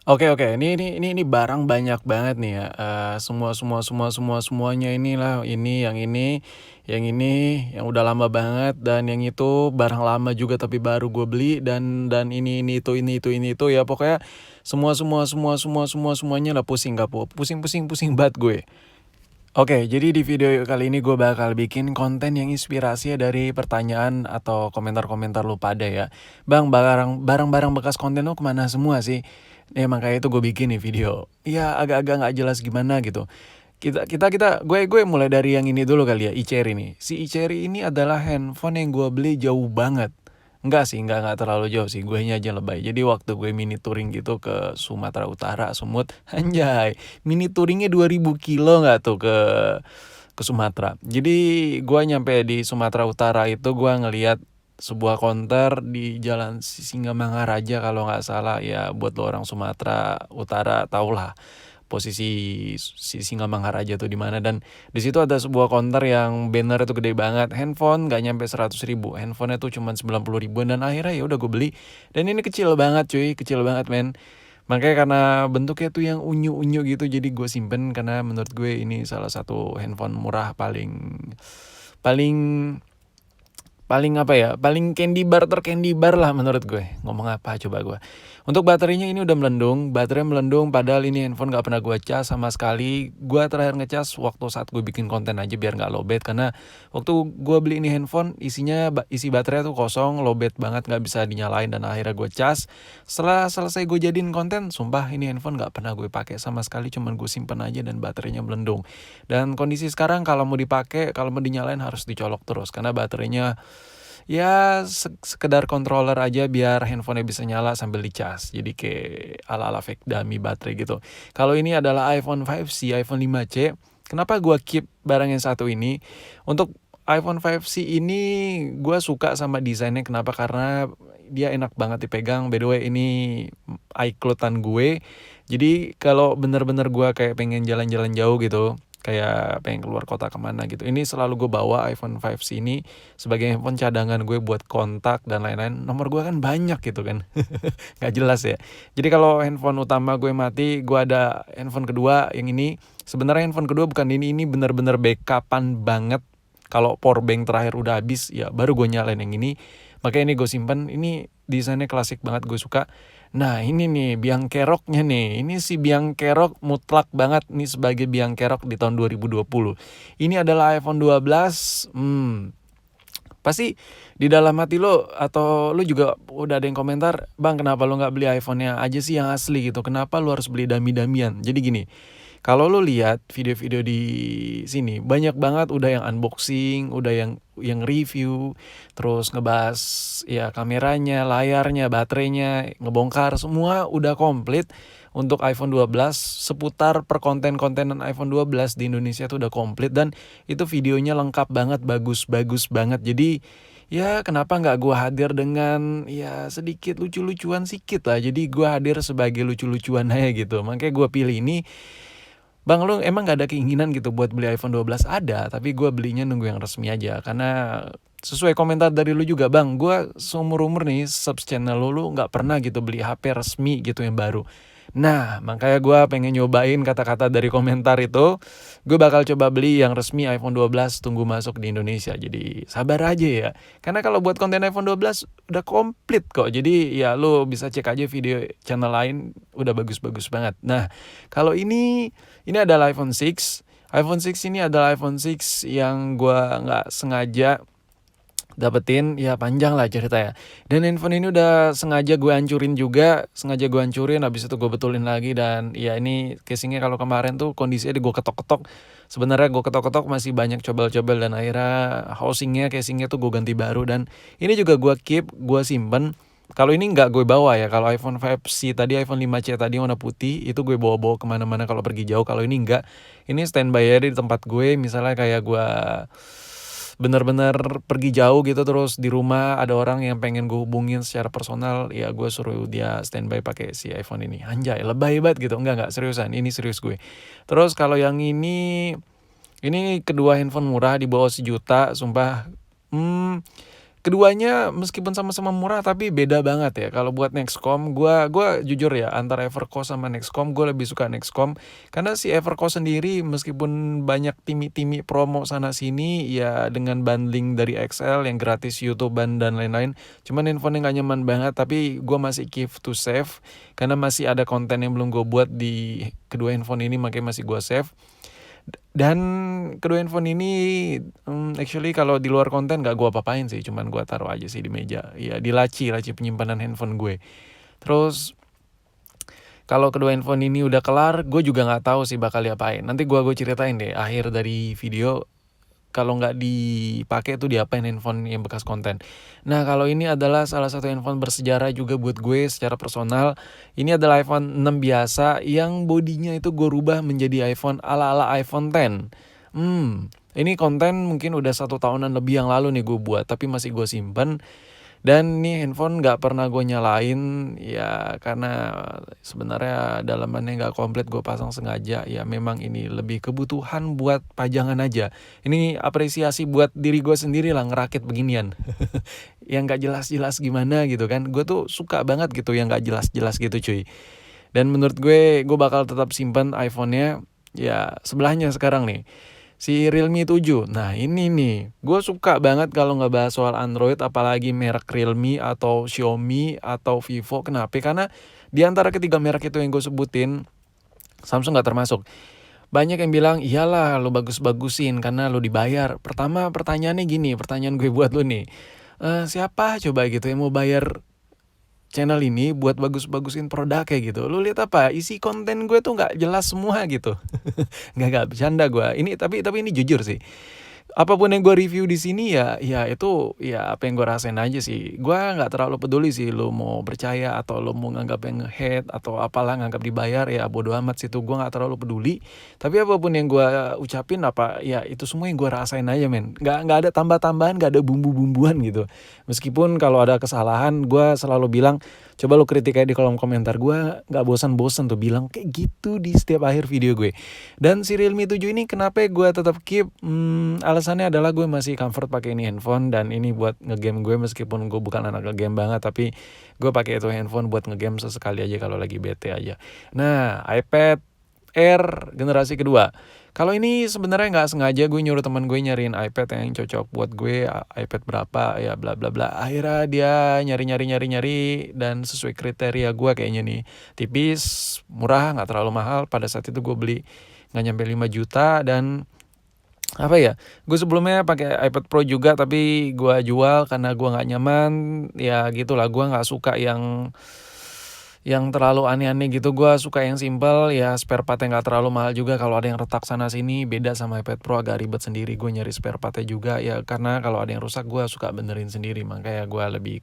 Oke, ini barang banyak banget nih ya, semuanya inilah, yang udah lama banget, dan yang itu barang lama juga tapi baru gue beli, dan ini itu ya pokoknya semuanya lah, pusing gak pusing banget gue. Oke, jadi di video kali ini gue bakal bikin konten yang inspirasi dari pertanyaan atau komentar-komentar lu pada ya. Bang, barang-barang bekas konten lu kemana semua sih? Ya makanya itu gue bikin nih video. Ya agak-agak nggak jelas gimana gitu. Gue mulai dari yang ini dulu kali ya, iCerry nih. Si iCerry ini adalah handphone yang gue beli jauh banget. Enggak sih, enggak terlalu jauh sih. Gue aja lebay. Jadi waktu gue mini touring gitu ke Sumatera Utara, Sumut, anjay. Mini touringnya 2000 kilo nggak tuh ke Sumatera. Jadi gue nyampe di Sumatera Utara itu gue ngeliat sebuah konter di Jalan Singamangaraja kalau nggak salah ya, buat lo orang Sumatera Utara tau lah posisi si Singamangaraja tuh di mana. Dan di situ ada sebuah konter yang banner itu gede banget, handphone nggak nyampe 100.000, handphonenya tuh cuma 90.000-an, dan akhirnya ya udah gue beli. Dan ini kecil banget cuy, kecil banget men. Makanya karena bentuknya tuh yang unyu-unyu gitu, jadi gue simpen karena menurut gue ini salah satu handphone murah paling paling paling apa ya, paling candy bar lah menurut gue. Ngomong apa coba gue. Untuk baterainya ini udah melendung, baterai melendung, padahal ini handphone gak pernah gue cas sama sekali. Gue terakhir ngecas waktu saat gue bikin konten aja biar gak lowbat, karena waktu gue beli ini handphone isi baterai tuh kosong, lowbat banget, gak bisa dinyalain, dan akhirnya gue cas. Setelah selesai gue jadiin konten, sumpah ini handphone gak pernah gue pakai sama sekali, cuman gue simpen aja dan baterainya melendung. Dan kondisi sekarang kalau mau dipakai, kalau mau dinyalain harus dicolok terus karena baterainya ya sekedar controller aja biar handphonenya bisa nyala sambil dicas. Jadi kayak ala-ala fake dummy baterai gitu. Kalau ini adalah iPhone 5C, iPhone 5C. Kenapa gue keep barang yang satu ini? Untuk iPhone 5C ini gue suka sama desainnya. Kenapa? Karena dia enak banget dipegang. By the way, ini iCloud-an gue. Jadi kalau bener-bener gue kayak pengen jalan-jalan jauh gitu, kayak pengen keluar kota kemana gitu, ini selalu gue bawa iPhone 5C ini sebagai handphone cadangan gue buat kontak dan lain-lain. Nomor gue kan banyak gitu kan. Gak jelas ya. Jadi kalau handphone utama gue mati, gue ada handphone kedua yang ini. Sebenarnya handphone kedua bukan ini bener-bener backupan banget. Kalau power bank terakhir udah habis ya baru gue nyalain yang ini. Makanya ini gue simpen. Ini desainnya klasik banget, gue suka. Nah ini nih biang keroknya nih. Ini si biang kerok mutlak banget nih sebagai biang kerok di tahun 2020. Ini adalah iPhone 12. Pasti di dalam hati lo atau lo juga udah ada yang komentar, bang kenapa lo nggak beli iPhone-nya aja sih yang asli gitu, kenapa lo harus beli dami-damian. Jadi gini, kalau lo lihat video-video di sini banyak banget udah yang unboxing, udah yang review, terus ngebahas ya kameranya, layarnya, baterainya, ngebongkar semua udah komplit. Untuk iPhone 12 seputar perkonten-kontenan iPhone 12 di Indonesia tuh udah komplit, dan itu videonya lengkap banget, bagus banget. Jadi ya kenapa nggak gue hadir dengan ya sedikit lucu-lucuan sikit lah. Jadi gue hadir sebagai lucu-lucuan aja gitu. Makanya gue pilih ini. Bang, lu emang gak ada keinginan gitu buat beli iPhone 12? Ada, tapi gue belinya nunggu yang resmi aja. Karena sesuai komentar dari lu juga, bang, gue seumur-umur nih subs channel lu gak pernah gitu beli HP resmi gitu yang baru. Nah, makanya gue pengen nyobain kata-kata dari komentar itu. Gue bakal coba beli yang resmi iPhone 12, tunggu masuk di Indonesia. Jadi sabar aja ya. Karena kalau buat konten iPhone 12 udah komplit kok. Jadi ya lu bisa cek aja video channel lain, udah bagus-bagus banget. Nah, kalau ini adalah iPhone 6. iPhone 6 ini adalah iPhone 6 yang gue nggak sengaja dapetin, ya panjang lah cerita ya. Dan handphone ini udah sengaja gue hancurin juga, habis itu gue betulin lagi. Dan ya ini casingnya kalau kemarin tuh kondisinya gue ketok-ketok. Sebenarnya gue ketok-ketok masih banyak cobel-cobel, dan akhirnya casingnya tuh gue ganti baru. Dan ini juga gue keep, gue simpen. Kalau ini nggak gue bawa ya. Kalau iPhone 5C tadi, iPhone 5C tadi warna putih, itu gue bawa-bawa kemana-mana kalau pergi jauh. Kalau ini nggak, ini standby aja di tempat gue. Misalnya kayak gue bener-bener pergi jauh gitu, terus di rumah ada orang yang pengen gue hubungin secara personal, ya gue suruh dia standby pakai si iPhone ini. Anjay, lebay banget gitu. Enggak, seriusan, ini serius gue. Terus kalau yang ini kedua handphone murah di bawah 1 juta, sumpah. Keduanya meskipun sama-sama murah tapi beda banget ya. Kalau buat Nexcom, gua jujur ya, antara Evercost sama Nexcom, gue lebih suka Nexcom. Karena si Evercost sendiri meskipun banyak timi-timi promo sana sini, ya dengan bundling dari XL yang gratis YouTube dan lain-lain. Cuman handphone nggak nyaman banget, tapi gue masih keep to save. Karena masih ada konten yang belum gue buat di kedua handphone ini, makanya masih gue save. Dan kedua handphone ini actually kalau di luar konten gak gue apa-apain sih, cuman gue taruh aja sih di meja, ya di laci penyimpanan handphone gue. Terus kalau kedua handphone ini udah kelar, gue juga nggak tahu sih bakal diapain. Nanti gue ceritain deh akhir dari video. Kalau nggak dipakai tuh diapain handphone yang bekas konten. Nah, kalau ini adalah salah satu handphone bersejarah juga buat gue secara personal. Ini adalah iPhone 6 biasa yang bodinya itu gue rubah menjadi iPhone ala-ala iPhone 10. Ini konten mungkin udah 1 tahunan lebih yang lalu nih gue buat, tapi masih gue simpen. Dan nih handphone gak pernah gue nyalain ya, karena sebenarnya dalamannya gak komplit gue pasang sengaja. Ya memang ini lebih kebutuhan buat pajangan aja. Ini apresiasi buat diri gue sendiri lah ngerakit beginian. Yang gak jelas-jelas gimana gitu kan. Gue tuh suka banget gitu yang gak jelas-jelas gitu cuy. Dan menurut gue bakal tetap simpan iPhone-nya ya sebelahnya sekarang nih. Si Realme 7. Nah ini nih, gue suka banget kalau ngebahas soal Android, apalagi merek Realme atau Xiaomi atau Vivo. Kenapa? Karena di antara ketiga merek itu yang gue sebutin, Samsung gak termasuk. Banyak yang bilang, iyalah lo bagus-bagusin karena lo dibayar. Pertama pertanyaannya gini, pertanyaan gue buat lo nih. Siapa coba gitu yang mau bayar channel ini buat bagus-bagusin produk kayak gitu? Lu lihat apa? Isi konten gue tuh nggak jelas semua gitu. nggak bercanda gue. Ini tapi ini jujur sih. Apapun yang gue review di sini ya itu ya apa yang gue rasain aja sih. Gue nggak terlalu peduli sih lu mau percaya atau lu mau nganggap yang hate atau apalah, nganggap dibayar ya bodo amat sih, itu gue nggak terlalu peduli. Tapi apapun yang gue ucapin apa ya itu semua yang gue rasain aja men. Nggak ada tambah-tambahan, nggak ada bumbu-bumbuan gitu. Meskipun kalau ada kesalahan gue selalu bilang, coba lu kritik aja di kolom komentar. Gue nggak bosan-bosan tuh bilang kayak gitu di setiap akhir video gue. Dan si Realme 7 ini kenapa gue tetap keep? Alasannya adalah gue masih comfort pakai ini handphone, dan ini buat ngegame gue meskipun gue bukan anak ngegame banget, tapi gue pakai itu handphone buat ngegame sesekali aja kalau lagi bete aja. Nah, iPad Air generasi kedua. Kalau ini sebenarnya nggak sengaja gue nyuruh teman gue nyariin iPad yang cocok buat gue, iPad berapa ya bla bla bla. Akhirnya dia nyari dan sesuai kriteria gue kayaknya nih. Tipis, murah, nggak terlalu mahal. Pada saat itu gue beli nggak nyampe 5 juta. Dan apa ya, gue sebelumnya pakai iPad Pro juga tapi gue jual karena gue nggak nyaman. Ya gitulah, gue nggak suka yang terlalu aneh-aneh gitu. Gue suka yang simple, ya spare partnya nggak terlalu mahal juga. Kalau ada yang retak sana sini, beda sama iPad Pro agak ribet sendiri. Gue nyari spare partnya juga ya, karena kalau ada yang rusak gue suka benerin sendiri. Makanya gue lebih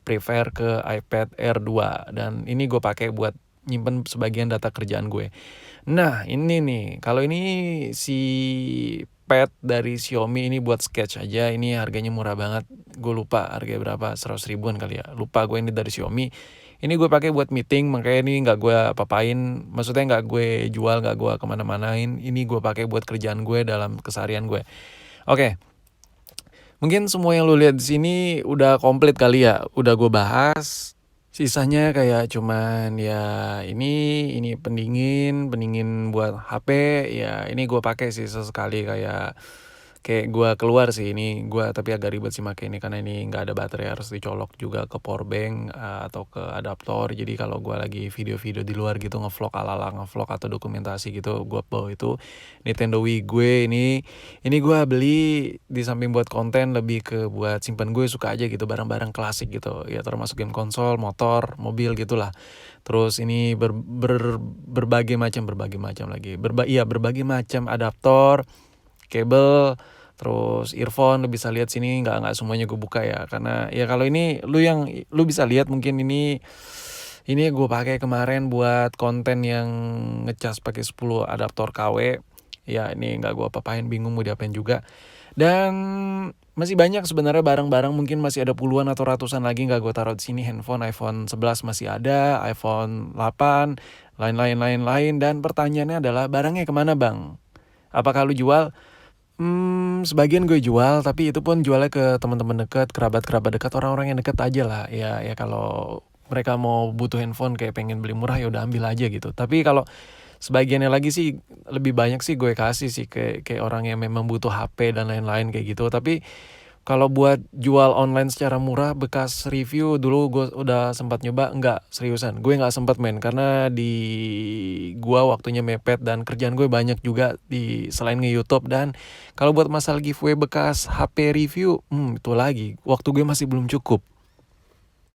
prefer ke iPad Air 2, dan ini gue pakai buat nyimpen sebagian data kerjaan gue. Nah ini nih, kalau ini si pad dari Xiaomi ini buat sketch aja. Ini harganya murah banget. Gue lupa harganya berapa, 100 ribuan kali ya. Lupa gue, ini dari Xiaomi. Ini gue pakai buat meeting, makanya ini nggak gue apa-apain. Maksudnya nggak gue jual, nggak gue kemana-manain. Ini gue pakai buat kerjaan gue dalam keseharian gue. Oke. Mungkin semua yang lu lihat di sini udah komplit kali ya. Udah gue bahas. Sisanya kayak cuman ya ini pendingin buat HP ya, ini gue pakai sih sesekali kayak gue keluar sih. Ini gue tapi agak ribet sih pakai ini karena ini nggak ada baterai, harus dicolok juga ke power bank atau ke adaptor. Jadi kalau gue lagi video-video di luar gitu, ngevlog ala-ala ngevlog atau dokumentasi gitu, gue bawa itu. Nintendo Wii gue ini gue beli di samping buat konten, lebih ke buat simpan. Gue suka aja gitu barang-barang klasik gitu ya, termasuk game konsol, motor, mobil gitulah. Terus ini berbagai macam lagi. Berbagai macam adaptor, kabel, terus earphone. Lu bisa lihat sini, nggak semuanya gue buka ya, karena ya kalau ini lu bisa lihat mungkin ini gue pakai kemarin buat konten yang ngecas pakai 10 adaptor KW. Ya ini nggak gue apa-apain, bingung mau diapain juga. Dan masih banyak sebenarnya barang-barang, mungkin masih ada puluhan atau ratusan lagi nggak gue taruh di sini. Handphone iPhone 11 masih ada, iPhone 8, lain-lain. Dan pertanyaannya adalah barangnya kemana bang? Apakah lu jual? Sebagian gue jual, tapi itu pun jualnya ke teman-teman dekat, kerabat-kerabat dekat, orang-orang yang dekat aja lah. Ya kalau mereka mau butuh handphone kayak pengen beli murah ya udah ambil aja gitu. Tapi kalau sebagiannya lagi sih lebih banyak sih gue kasih sih kayak orang yang memang butuh HP dan lain-lain kayak gitu. Tapi kalau buat jual online secara murah bekas review dulu gue udah sempat nyoba, enggak, seriusan gue nggak sempat men, karena di gua waktunya mepet dan kerjaan gue banyak juga di selain nge-YouTube. Dan kalau buat masalah giveaway bekas HP review, itu lagi waktu gue masih belum cukup.